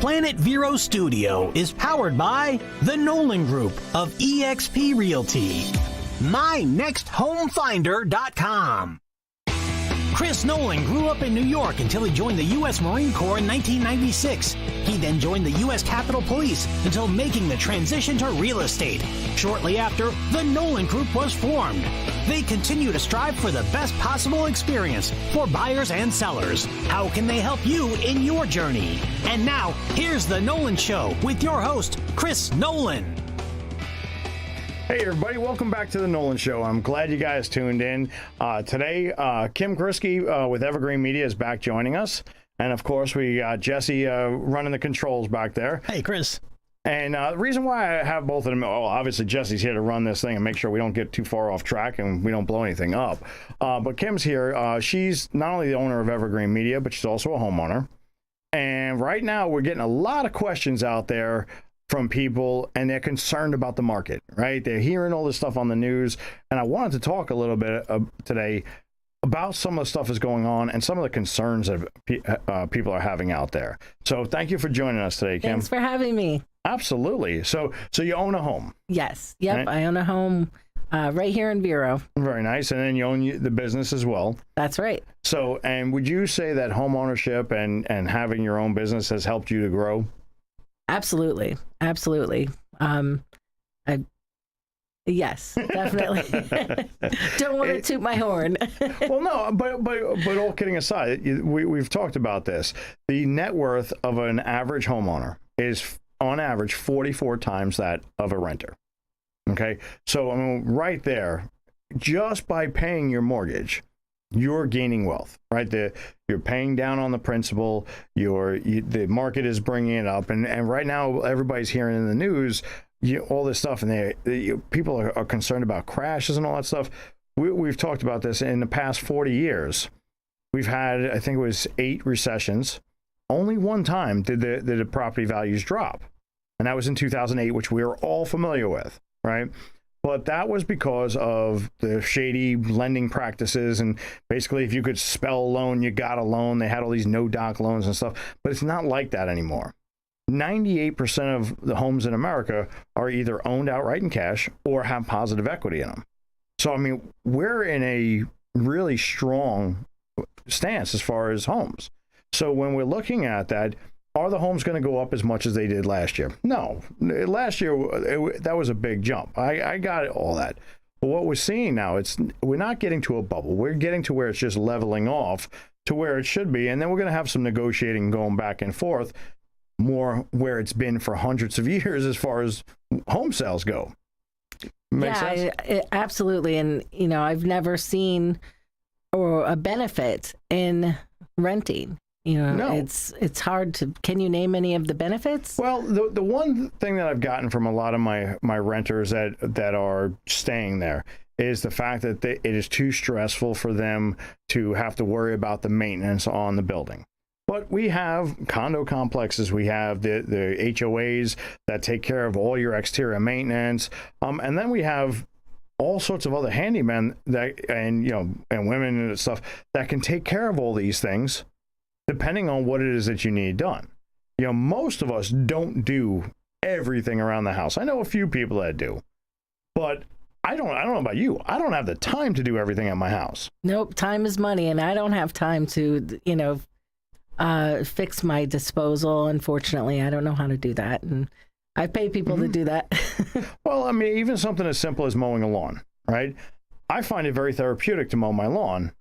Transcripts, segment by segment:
Planet Vero Studio is powered by the Nolan Group of eXp Realty. MyNextHomeFinder.com. Chris Nolan grew up in New York until he joined the U.S. Marine Corps in 1996. He then joined the U.S. Capitol Police until making the transition to real estate. Shortly after, the Nolan Group was formed. They continue to strive for the best possible experience for buyers and sellers. How can they help you in your journey? And now, here's The Nolan Show with your host, Chris Nolan. Hey everybody, welcome back to the Nolan Show. I'm glad you guys tuned in. Today, Kim Kriske with Evergreen Media is back joining us. And of course, we got Jesse running the controls back there. Hey, Chris. And the reason why I have both of them, obviously Jesse's here to run this thing and make sure we don't get too far off track and we don't blow anything up. But Kim's here. She's not only the owner of Evergreen Media, but she's also a homeowner. And right now, we're getting a lot of questions out there from people, and they're concerned about the market, right? They're hearing all this stuff on the news, and I wanted to talk a little bit today about some of the stuff that's going on and some of the concerns that people are having out there. So thank you for joining us today, Kim. Thanks for having me. Absolutely. So you own a home? Yes. Yep. Right? I own a home right here in Vero. Very nice. And then you own the business as well. That's right. So, and would you say that home ownership and having your own business has helped you to grow? Absolutely. Absolutely. Yes, definitely. Don't want to toot my horn. Well, no, but all kidding aside, we've talked about this. The net worth of an average homeowner is on average 44 times that of a renter. Okay. So I mean, right there, just by paying your mortgage, you're gaining wealth, right? You're paying down on the principal. The market is bringing it up, and right now everybody's hearing in the news all this stuff, and people are concerned about crashes and all that stuff. We've talked about this in the past 40 years. We've had, I think it was 8 recessions. Only one time did the property values drop, and that was in 2008, which we are all familiar with, right? But that was because of the shady lending practices. And basically, if you could spell a loan, you got a loan. They had all these no-doc loans and stuff. But it's not like that anymore. 98% of the homes in America are either owned outright in cash or have positive equity in them. So, I mean, we're in a really strong stance as far as homes. So when we're looking at that, are the homes going to go up as much as they did last year? No. Last year, that was a big jump. I got all that. But what we're seeing now, we're not getting to a bubble. We're getting to where it's just leveling off to where it should be. And then we're going to have some negotiating going back and forth, more where it's been for hundreds of years as far as home sales go. Make sense? Absolutely. And, I've never seen a benefit in renting. No. It's hard to. Can you name any of the benefits? Well, the one thing that I've gotten from a lot of my renters that are staying there is the fact that it is too stressful for them to have to worry about the maintenance on the building. But we have condo complexes, we have the HOAs that take care of all your exterior maintenance, and then we have all sorts of other handymen and women and stuff that can take care of all these things, depending on what it is that you need done. Most of us don't do everything around the house. I know a few people that do, but I don't know about you. I don't have the time to do everything at my house. Nope. Time is money, and I don't have time to, fix my disposal. Unfortunately, I don't know how to do that. And I pay people to do that. Well, I mean, even something as simple as mowing a lawn, right? I find it very therapeutic to mow my lawn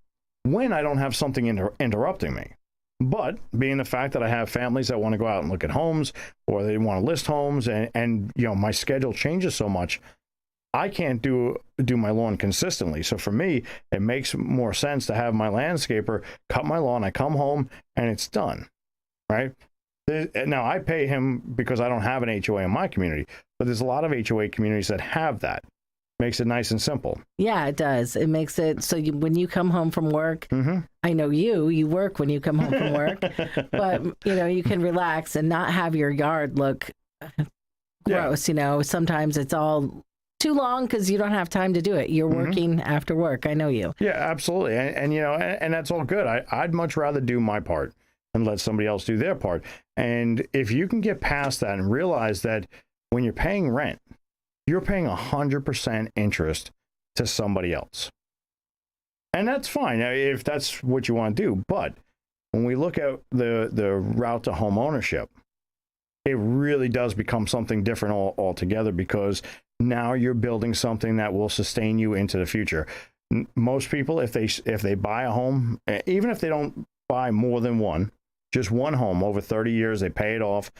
when I don't have something interrupting me. But being the fact that I have families that want to go out and look at homes, or they want to list homes, and my schedule changes so much, I can't do my lawn consistently. So for me, it makes more sense to have my landscaper cut my lawn. I come home and it's done, right? Now I pay him because I don't have an HOA in my community, but there's a lot of HOA communities that have that. Makes it nice and simple. Yeah, it does. It makes it so when you come home from work, I know you work when you come home from work, but you can relax and not have your yard look gross. Sometimes it's all too long because you don't have time to do it. You're working after work. I know you. Yeah, absolutely. And that's all good. I'd much rather do my part. and let somebody else do their part. And if you can get past that and realize that when you're paying rent, you're paying 100% interest to somebody else. And that's fine if that's what you want to do. But when we look at the route to home ownership, it really does become something different altogether, because now you're building something that will sustain you into the future. Most people, if they buy a home, even if they don't buy more than one, just one home over 30 years, they pay it off.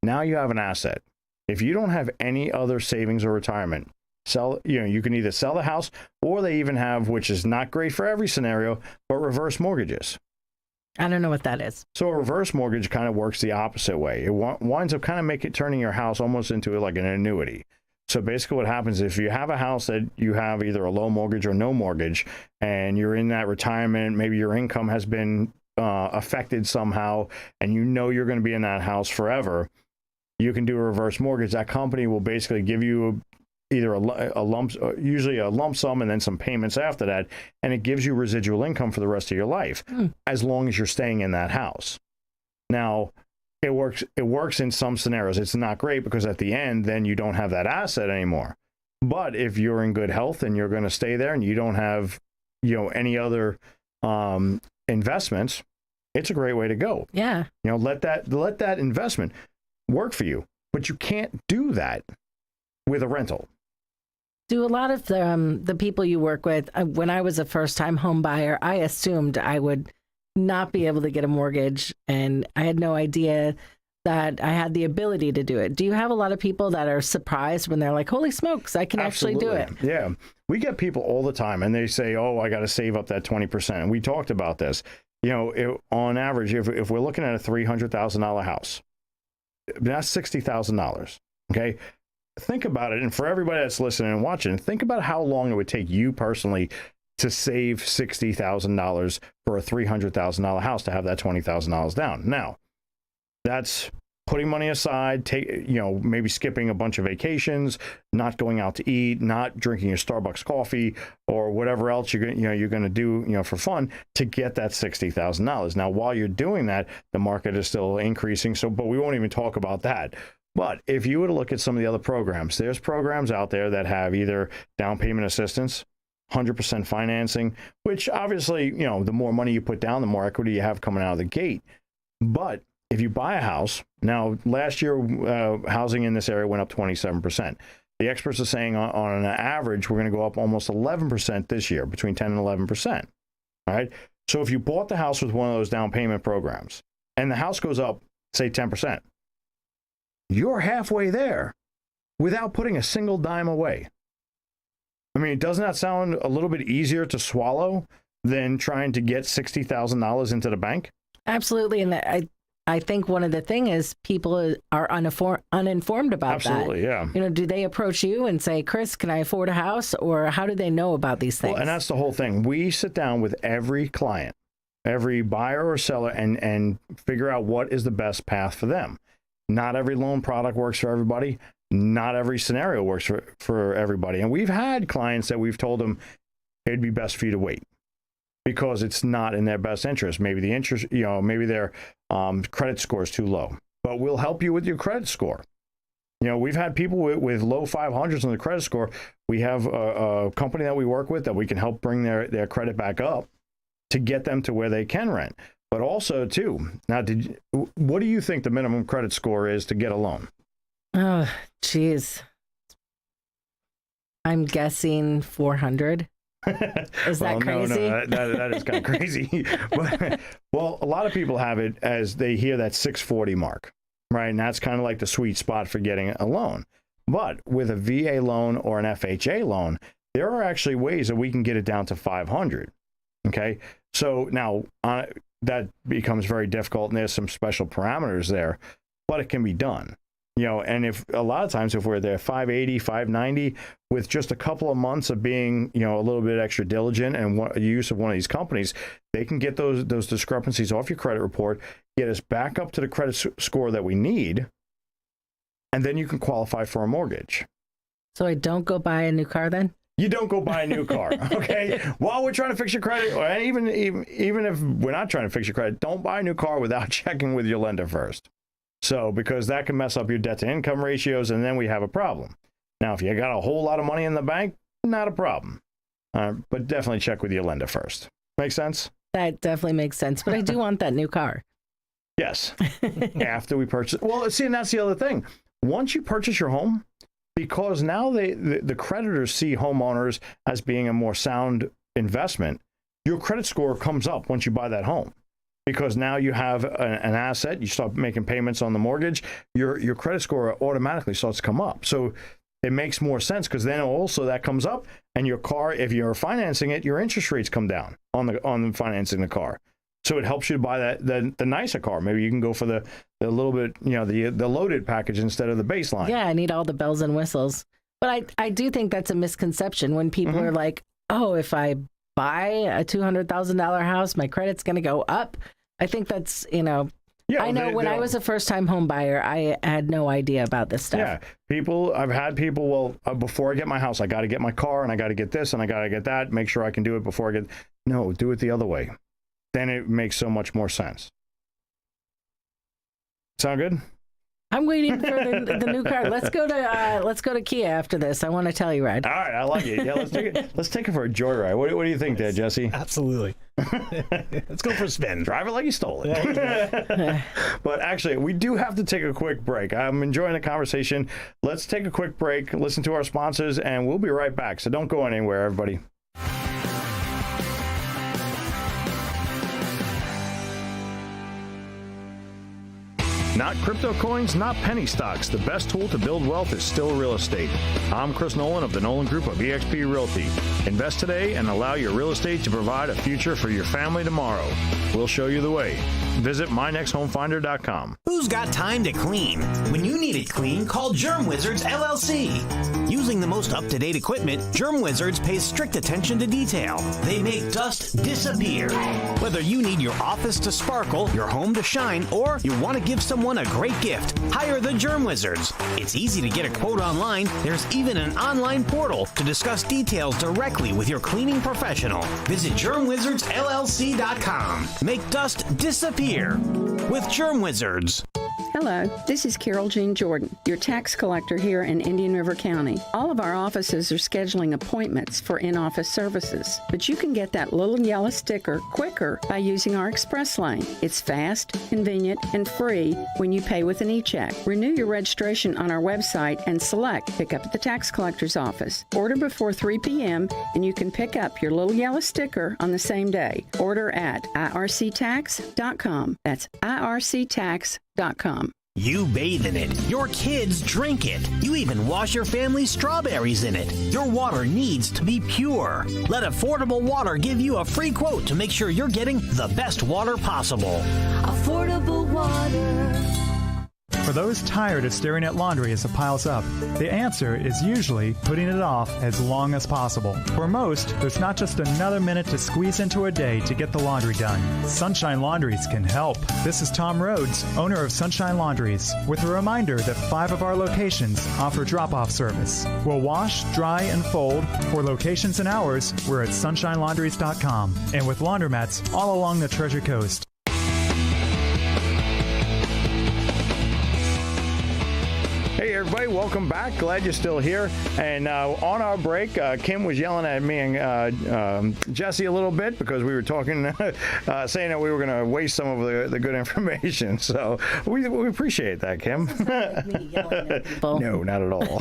Now you have an asset. If you don't have any other savings or retirement, you can either sell the house, or they even have, which is not great for every scenario, but reverse mortgages. I don't know what that is. So a reverse mortgage kind of works the opposite way. It winds up kind of turning your house almost into like an annuity. So basically what happens if you have a house that you have either a low mortgage or no mortgage, and you're in that retirement, maybe your income has been affected somehow, and you know you're going to be in that house forever, you can do a reverse mortgage. That company will basically give you either usually a lump sum and then some payments after that, and it gives you residual income for the rest of your life, as long as you're staying in that house. Now, it works in some scenarios. It's not great, because at the end, then you don't have that asset anymore. But if you're in good health and you're going to stay there and you don't have, any other investments, it's a great way to go. Yeah. Let that investment work for you. But you can't do that with a rental. Do a lot of the people you work with, when I was a first-time home buyer, I assumed I would not be able to get a mortgage, and I had no idea that I had the ability to do it. Do you have a lot of people that are surprised when they're like, holy smokes, I can actually do it? Yeah. We get people all the time, and they say, oh, I got to save up that 20%. And we talked about this. On average, if we're looking at a $300,000 house, that's $60,000. Okay. Think about it. And for everybody that's listening and watching, think about how long it would take you personally to save $60,000 for a $300,000 house to have that $20,000 down. Now, that's putting money aside, maybe skipping a bunch of vacations, not going out to eat, not drinking your Starbucks coffee, or whatever else you're going to do, for fun to get that $60,000. Now, while you're doing that, the market is still increasing. But we won't even talk about that. But if you were to look at some of the other programs, there's programs out there that have either down payment assistance, 100% financing, which obviously, the more money you put down, the more equity you have coming out of the gate. But if you buy a house, now last year, housing in this area went up 27%. The experts are saying on an average, we're going to go up almost 11% this year, between 10 and 11%. All right. So if you bought the house with one of those down payment programs and the house goes up, say 10%, you're halfway there without putting a single dime away. I mean, doesn't that sound a little bit easier to swallow than trying to get $60,000 into the bank? Absolutely. And I think one of the things is people are uninformed about that. Absolutely, yeah. Do they approach you and say, Chris, can I afford a house? Or how do they know about these things? Well, and that's the whole thing. We sit down with every client, every buyer or seller, and figure out what is the best path for them. Not every loan product works for everybody. Not every scenario works for everybody. And we've had clients that we've told them it'd be best for you to wait because it's not in their best interest. Maybe the interest, maybe their credit score is too low, but we'll help you with your credit score. We've had people with low 500s on the credit score. We have a company that we work with that we can help bring their credit back up to get them to where they can rent. But also, too, now, what do you think the minimum credit score is to get a loan? Oh, geez. I'm guessing 400. Is that crazy? No, that is kind of crazy. Well, a lot of people have it as they hear that 640 mark, right? And that's kind of like the sweet spot for getting a loan. But with a VA loan or an FHA loan, there are actually ways that we can get it down to 500. Okay. So now that becomes very difficult, and there's some special parameters there, but it can be done. And if a lot of times if we're there 580, 590 with just a couple of months of being, a little bit extra diligent and use of one of these companies, they can get those discrepancies off your credit report, get us back up to the credit score that we need, and then you can qualify for a mortgage. So I don't go buy a new car then? you don't go buy a new car, okay? While we're trying to fix your credit, or even if we're not trying to fix your credit, don't buy a new car without checking with your lender first. So, because that can mess up your debt-to-income ratios, and then we have a problem. Now, if you got a whole lot of money in the bank, not a problem. But definitely check with your lender first. Make sense? That definitely makes sense. But I do want that new car. Yes. After we purchase. Well, see, and that's the other thing. Once you purchase your home, because now the creditors see homeowners as being a more sound investment, your credit score comes up once you buy that home. Because now you have an asset, you start making payments on the mortgage, your credit score automatically starts to come up. So it makes more sense, because then also that comes up, and your car, if you're financing it, your interest rates come down on financing the car. So it helps you to buy the nicer car. Maybe you can go for the little bit, the loaded package instead of the baseline. Yeah, I need all the bells and whistles. But I do think that's a misconception when people are like, oh, if I buy a $200,000 house, my credit's going to go up. I think that's, yeah, I know when I was a first-time home buyer, I had no idea about this stuff. Yeah, I've had people, before I get my house, I got to get my car, and I got to get this, and I got to get that, make sure I can do it before I get... No, do it the other way. Then it makes so much more sense. Sound good? I'm waiting for the new car. Let's go to Kia after this. I want to tell you, Ride. All right, I like it. Yeah, let's take it for a joyride. What do you think there, Jesse? Absolutely. Let's go for a spin. Drive it like you stole it. But actually, we do have to take a quick break. I'm enjoying the conversation. Let's take a quick break, listen to our sponsors, and we'll be right back. So don't go anywhere, everybody. Not crypto coins, not penny stocks. The best tool to build wealth is still real estate. I'm Chris Nolan of the Nolan Group of eXp Realty. Invest today and allow your real estate to provide a future for your family tomorrow. We'll show you the way. Visit mynexthomefinder.com. Who's got time to clean? When you need it clean, call Germ Wizards LLC. Using the most up-to-date equipment, Germ Wizards pays strict attention to detail. They make dust disappear. Whether you need your office to sparkle, your home to shine, or you want to give someone a great gift, hire the Germ Wizards. It's easy to get a quote online. There's even an online portal to discuss details directly with your cleaning professional. Visit GermWizardsLLC.com. Make dust disappear with Germ Wizards. Hello, this is Carol Jean Jordan, your tax collector here in Indian River County. All of our offices are scheduling appointments for in-office services, but you can get that little yellow sticker quicker by using our express lane. It's fast, convenient, and free when you pay with an e-check. Renew your registration on our website and select Pick Up at the Tax Collector's Office. Order before 3 p.m. and you can pick up your little yellow sticker on the same day. Order at irctax.com. That's irctax.com. You bathe in it. Your kids drink it. You even wash your family's strawberries in it. Your water needs to be pure. Let Affordable Water give you a free quote to make sure you're getting the best water possible. Affordable Water. For those tired of staring at laundry as it piles up, the answer is usually putting it off as long as possible. For most, there's not just another minute to squeeze into a day to get the laundry done. Sunshine Laundries can help. This is Tom Rhodes, owner of Sunshine Laundries, with a reminder that 5 of our locations offer drop-off service. We'll wash, dry, and fold. For locations and hours, we're at sunshinelaundries.com, and with laundromats all along the Treasure Coast. Hey everybody, welcome back. Glad you're still here. And on our break, Kim was yelling at me and Jesse a little bit because we were talking, saying that we were going to waste some of the good information. So we appreciate that, Kim. No, not at all.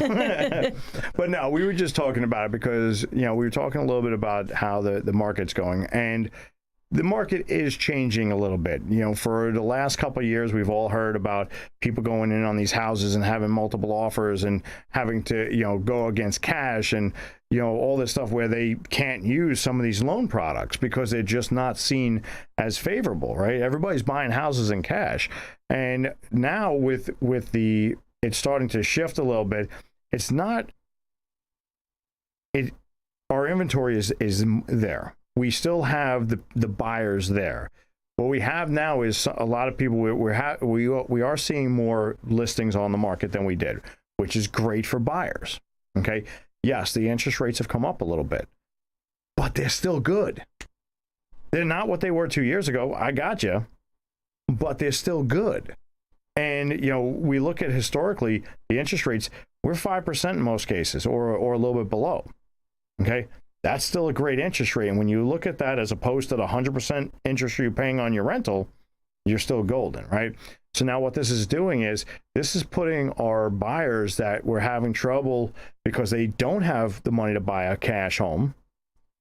But no, we were just talking about it because, we were talking a little bit about how the market's going. And the market is changing a little bit. For the last couple of years, we've all heard about people going in on these houses and having multiple offers and having to, go against cash and, all this stuff where they can't use some of these loan products because they're just not seen as favorable, right? Everybody's buying houses in cash. And now with it's starting to shift a little bit. It's not, our inventory is there. We still have the buyers there. What we have now is a lot of people. We are seeing more listings on the market than we did, which is great for buyers. Okay, yes, the interest rates have come up a little bit, but they're still good. They're not what they were 2 years ago. I got you, but they're still good. And, you know, we look at historically the interest rates, we're 5% in most cases or a little bit below. Okay. That's still a great interest rate. And when you look at that as opposed to the 100% interest you're paying on your rental, you're still golden, right? So now what this is doing is this is putting our buyers that were having trouble because they don't have the money to buy a cash home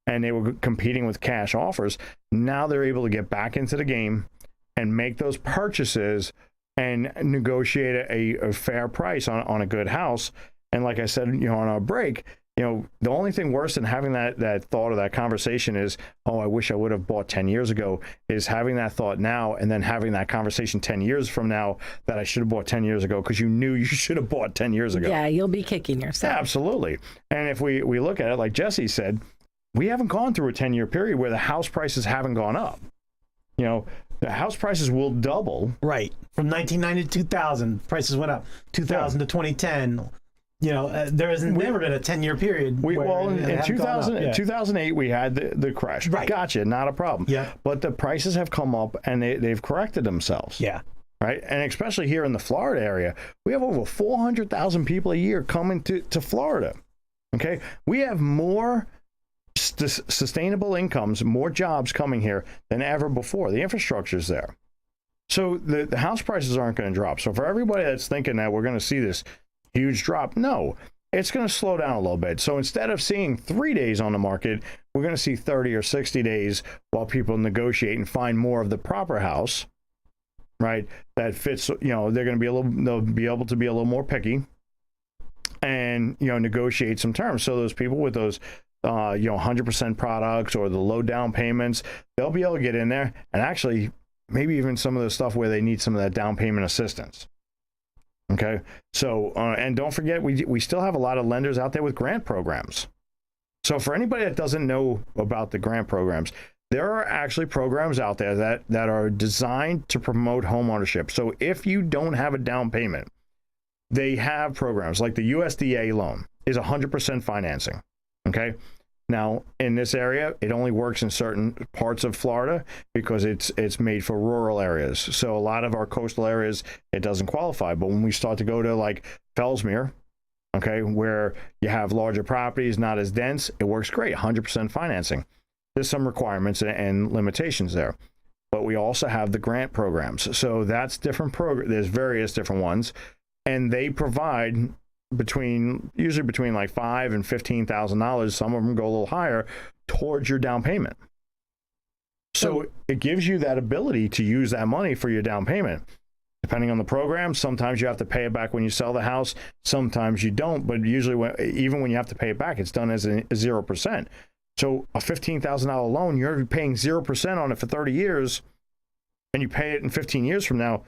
and they were competing with cash offers. Now they're able to get back into the game and make those purchases and negotiate a fair price on a good house. And like I said, you know, on our break, you know, the only thing worse than having that thought or that conversation is, oh, I wish I would have bought 10 years ago, is having that thought now and then having that conversation 10 years from now that I should have bought 10 years ago because you knew you should have bought 10 years ago. Yeah, you'll be kicking yourself. Yeah, absolutely. And if we look at it, like Jesse said, we haven't gone through a 10-year period where the house prices haven't gone up. You know, the house prices will double. Right. From 1990 to 2000, prices went up. 2000 to 2010. You know, there has never been a 10-year period. In 2008, we had the crash. Right. Gotcha, not a problem. Yeah. But the prices have come up and they've corrected themselves. Yeah. Right. And especially here in the Florida area, we have over 400,000 people a year coming to Florida. Okay. We have more sustainable incomes, more jobs coming here than ever before. The infrastructure's there. So the house prices aren't going to drop. So for everybody that's thinking that we're going to see this huge drop, no, it's going to slow down a little bit. So instead of seeing 3 days on the market, we're going to see 30 or 60 days while people negotiate and find more of the proper house, right? That fits, you know, they'll be able to be a little more picky and, you know, negotiate some terms. So those people with those, 100% products or the low down payments, they'll be able to get in there and actually maybe even some of the stuff where they need some of that down payment assistance. Okay. So, and don't forget, we still have a lot of lenders out there with grant programs. So for anybody that doesn't know about the grant programs, there are actually programs out there that are designed to promote homeownership. So if you don't have a down payment, they have programs like the USDA loan is 100% financing. Okay. Now, in this area, it only works in certain parts of Florida because it's made for rural areas. So a lot of our coastal areas, it doesn't qualify. But when we start to go to like Fellsmere, okay, where you have larger properties, not as dense, it works great, 100% financing. There's some requirements and limitations there. But we also have the grant programs. So that's different there's various different ones. And they provide usually between like $5,000 and $15,000. Some of them go a little higher towards your down payment. So it gives you that ability to use that money for your down payment. Depending on the program, sometimes you have to pay it back when you sell the house. Sometimes you don't, but usually even when you have to pay it back, it's done as a 0%. So a $15,000 loan, you're paying 0% on it for 30 years, and you pay it in 15 years from now.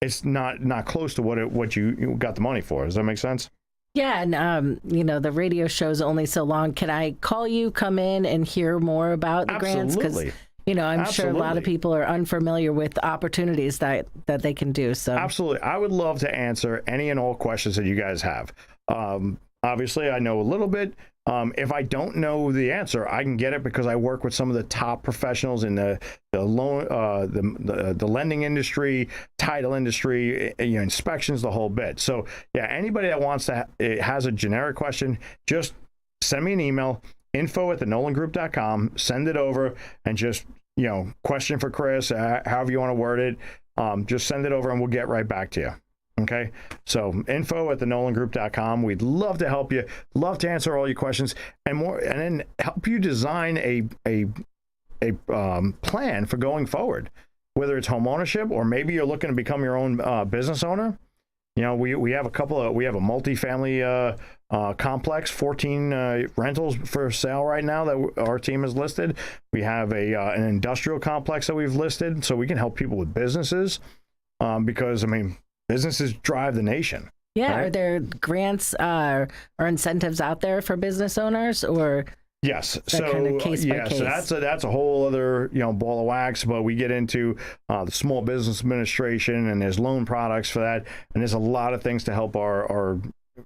It's not close to what you got the money for. Does that make sense? Yeah, and the radio show's only so long. Can I call you, come in, and hear more about the grants? Absolutely. Because I'm sure a lot of people are unfamiliar with opportunities that they can do. So absolutely, I would love to answer any and all questions that you guys have. Obviously, I know a little bit. If I don't know the answer, I can get it because I work with some of the top professionals in the loan, the lending industry, title industry, inspections, the whole bit. So yeah, anybody that has a generic question, just send me an email, info@thenolangroup.com, send it over, and just question for Chris, however you want to word it, just send it over and we'll get right back to you. Okay, so info@thenolangroup.com. We'd love to help you, love to answer all your questions and more, and then help you design a plan for going forward, whether it's home ownership or maybe you're looking to become your own business owner. We have a multifamily complex, 14 rentals for sale right now that our team has listed. We have an industrial complex that we've listed, so we can help people with businesses because businesses drive the nation. Yeah, right? Are there grants or incentives out there for business owners, or yes? So kind of case by case? So that's a whole other ball of wax. But we get into the Small Business Administration, and there's loan products for that, and there's a lot of things to help our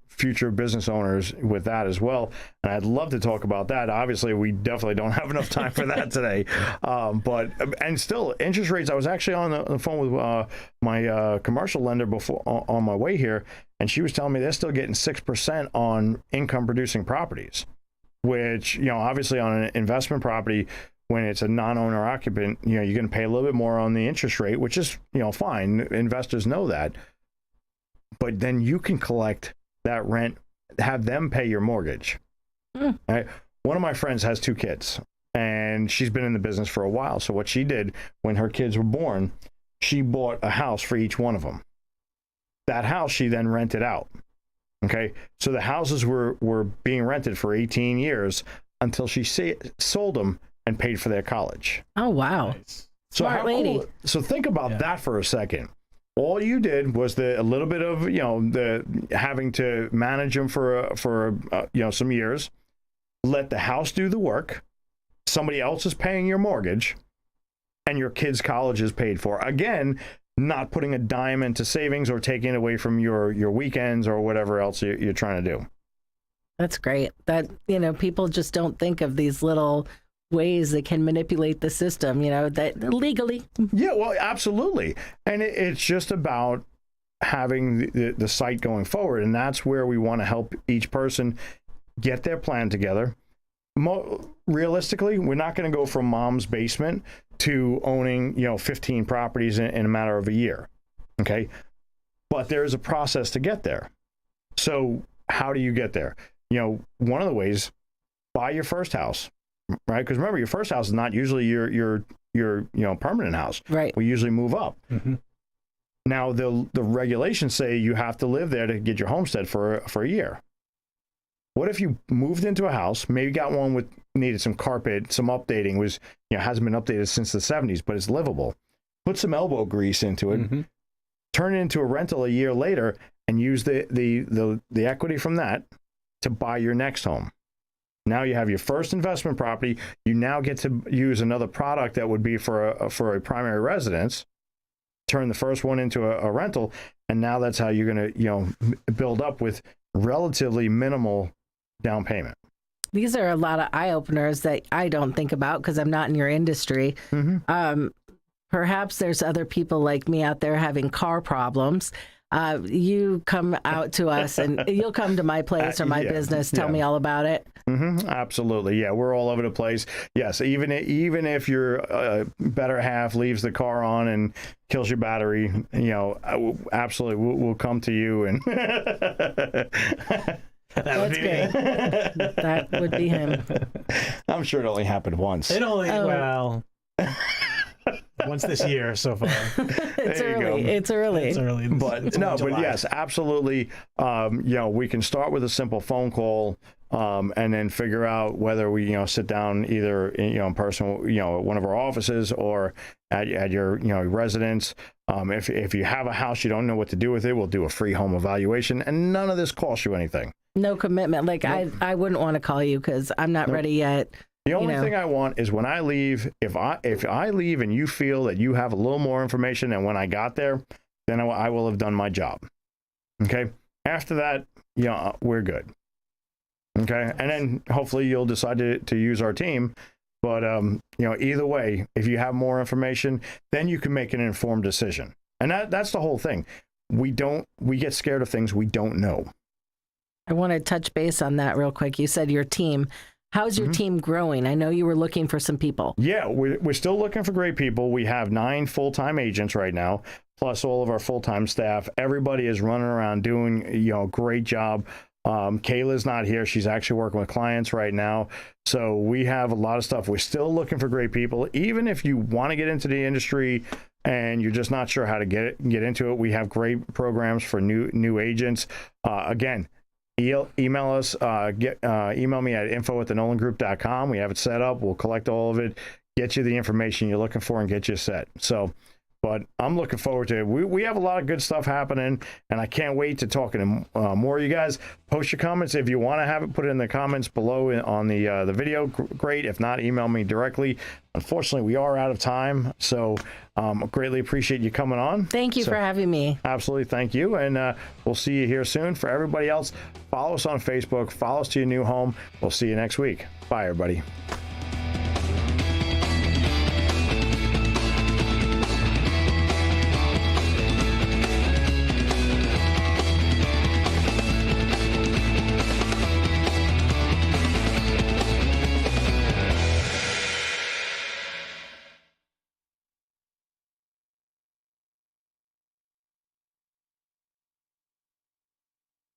future business owners with that as well. And I'd love to talk about that. Obviously, we definitely don't have enough time for that today. And still, interest rates, I was actually on the phone with my commercial lender before on my way here, and she was telling me they're still getting 6% on income producing properties, which, obviously on an investment property, when it's a non-owner occupant, you're going to pay a little bit more on the interest rate, which is, fine. Investors know that. But then you can collect that rent, have them pay your mortgage. Right? One of my friends has 2 kids, and she's been in the business for a while. So what she did when her kids were born, she bought a house for each one of them. That house she then rented out. Okay, so the houses were being rented for 18 years until she sold them and paid for their college. Oh, wow. Nice. Smart lady. Cool. So think about that for a second. All you did was a little bit of, the having to manage them for some years, let the house do the work. Somebody else is paying your mortgage, and your kids' college is paid for. Again, not putting a dime into savings or taking it away from your weekends or whatever else you're trying to do. That's great. That, people just don't think of these little ways that can manipulate the system, that legally. Yeah, well, absolutely. And it's just about having the site going forward. And that's where we want to help each person get their plan together. Realistically, we're not going to go from mom's basement to owning, 15 properties in a matter of a year. Okay. But there's a process to get there. So how do you get there? One of the ways, buy your first house. Right, because remember, your first house is not usually your permanent house. Right, we usually move up. Mm-hmm. Now the regulations say you have to live there to get your homestead for a year. What if you moved into a house, maybe got one with needed some carpet, some updating, was hasn't been updated since the 70s, but it's livable. Put some elbow grease into it, turn it into a rental a year later, and use the equity from that to buy your next home. Now you have your first investment property. You now get to use another product that would be for a primary residence. Turn the first one into a rental, and now that's how you're going to build up with relatively minimal down payment. These are a lot of eye openers that I don't think about because I'm not in your industry. Perhaps there's other people like me out there having car problems. You come out to us and you'll come to my place or my business. Tell me all about it. Absolutely. Yeah, we're all over the place. Yes, even if your better half leaves the car on and kills your battery, absolutely, we'll come to you. And That's great. That would be him. I'm sure it only happened once. Well... once this year so far. It's early. But yes, absolutely. We can start with a simple phone call and then figure out whether we, sit down either in person, at one of our offices or at your, residence. If you have a house you don't know what to do with it, we'll do a free home evaluation, and none of this costs you anything. No commitment. Like I wouldn't want to call you because I'm not ready yet. The only thing I want is when I leave, if I leave and you feel that you have a little more information than when I got there, then I will have done my job. Okay. After that, we're good. Okay. And then hopefully you'll decide to use our team. But, either way, if you have more information, then you can make an informed decision. And that's the whole thing. We get scared of things we don't know. I want to touch base on that real quick. You said your team. How's your team growing? I know you were looking for some people. Yeah, we're still looking for great people. We have 9 full-time agents right now, plus all of our full-time staff. Everybody is running around doing, a great job. Kayla's not here. She's actually working with clients right now. So we have a lot of stuff. We're still looking for great people. Even if you want to get into the industry and you're just not sure how to get into it, we have great programs for new agents. Again, email us, email me at info@thenolangroup.com. We have it set up. We'll collect all of it, get you the information you're looking for, and get you set. So But I'm looking forward to it. We have a lot of good stuff happening, and I can't wait to talk to more of you guys. Post your comments if you want to have it. Put it in the comments below on the video. Great. If not, email me directly. Unfortunately, we are out of time, so greatly appreciate you coming on. Thank you for having me. Absolutely. Thank you. And we'll see you here soon. For everybody else, follow us on Facebook. Follow us to your new home. We'll see you next week. Bye, everybody.